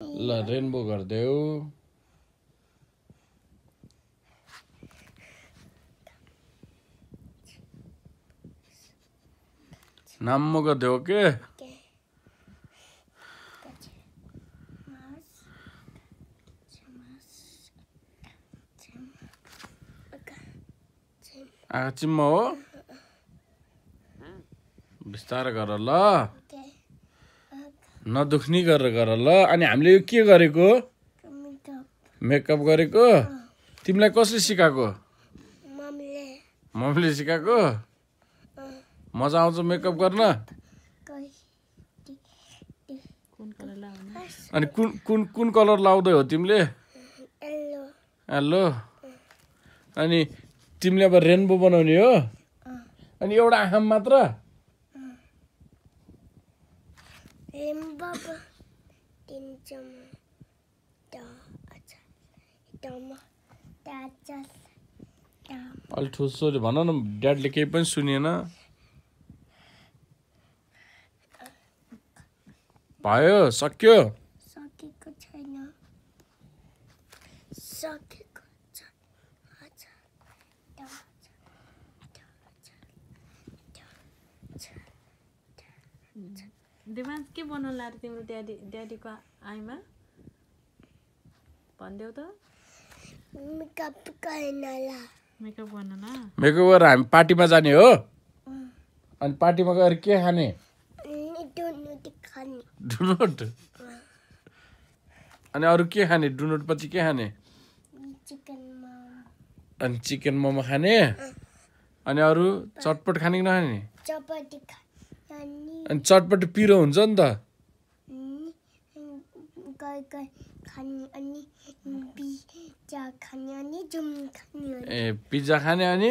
ल रेनबो गरिदेऊ नाम गरिदेऊ के चिम्म हो बिस्तारै गर ल नदुख्नी गरेर गर ल अनि हामीले यो के गरेको मेकअप गरेको तिमीलाई कसले सिकाएको मम्मीले सिकाएको मजा आउँछ मेकअप गर्न अनि कुन कुन कुन कलर लाउँदै हो तिमीले हेलो अनि तिमीले अब रेनबो बनाउने हो अनि एउटा आँखा मात्र अलि ठुसोले भन न ड्याडले केही पनि सुनेन भयो सक्यो सकेको छैन सकेको छ दिमाग के बनाउला रे तिम्रो ड्याडीको आइमा भन्देऊ त मेकअप गर्नला मेकअप गर्नला मेकअप गरेर हामी पार्टीमा जाने हो अनि पार्टीमा गएर के खाने डुनट अनि अरू के खाने डुनट पछि के खाने अनि चिकन मोमो खाने अनि अरू चटपट खाने कि नखाने अनि चटपट पिरो हुन्छ नि त ए पिज्जा खाने अनि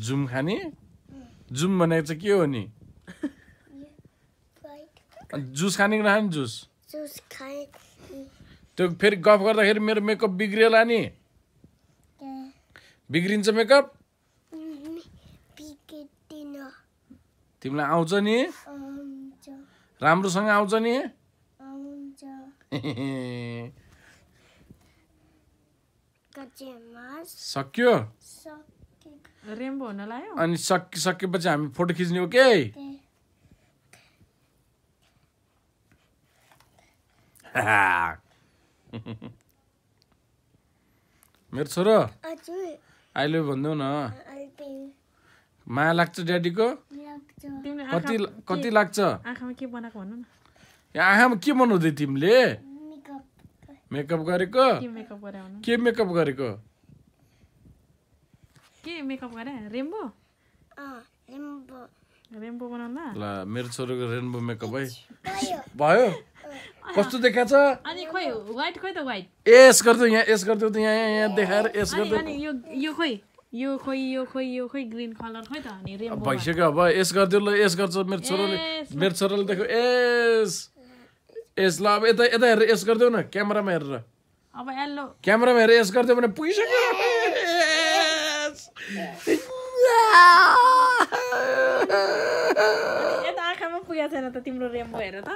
जुम खाने जुम भनेको चाहिँ के हो नि जुस खाने कि नखाने जुस त्यो फेरि गफ गर्दाखेरि मेरो मेकअप बिग्रिएला नि बिग्रिन्छ मेकअप तिमीलाई आउँछ नि राम्रोसँग आउँछ नि सक्यो रेम्बो हुन लाग्यो अनि सकेपछि हामी फोटो खिच्ने हो के मेरो छोरो अहिले भन्देऊ न माया लाग्छ ड्याडीको कति लाग्छ आँखामा के बनाएको भन्नु न आँखामा के बनाउँदै तिमीले मेकअप गरेको के मेकअप गरेको के मेकअप गरे रेम्बो रेम्बो बनाउला ल मेरो छोरोको रेनबो मेकअप है भयो कस्तो देखाछ अनि खोइ व्हाइट खोइ त व्हाइट एस गर्दै यहाँ एस गर्दै त यहाँ देखाएर एस गर्दै अनि यो खोइ ग्रीन कलर खोइ त अनि रेम्बो भइसक्यो अब एस गरिदियो ल एस गर्छ मेरो छोरोले देख्यो एस एस ल अब यता यता हेरेर एस गरिदेऊ न क्यामेरामा हेरेर अब येल्लो क्यामेरामा हेरेर एस गरिदियो भने पुगिसक्यो यता आँखामा पुगेको छैन त तिम्रो रेम्बो हेर त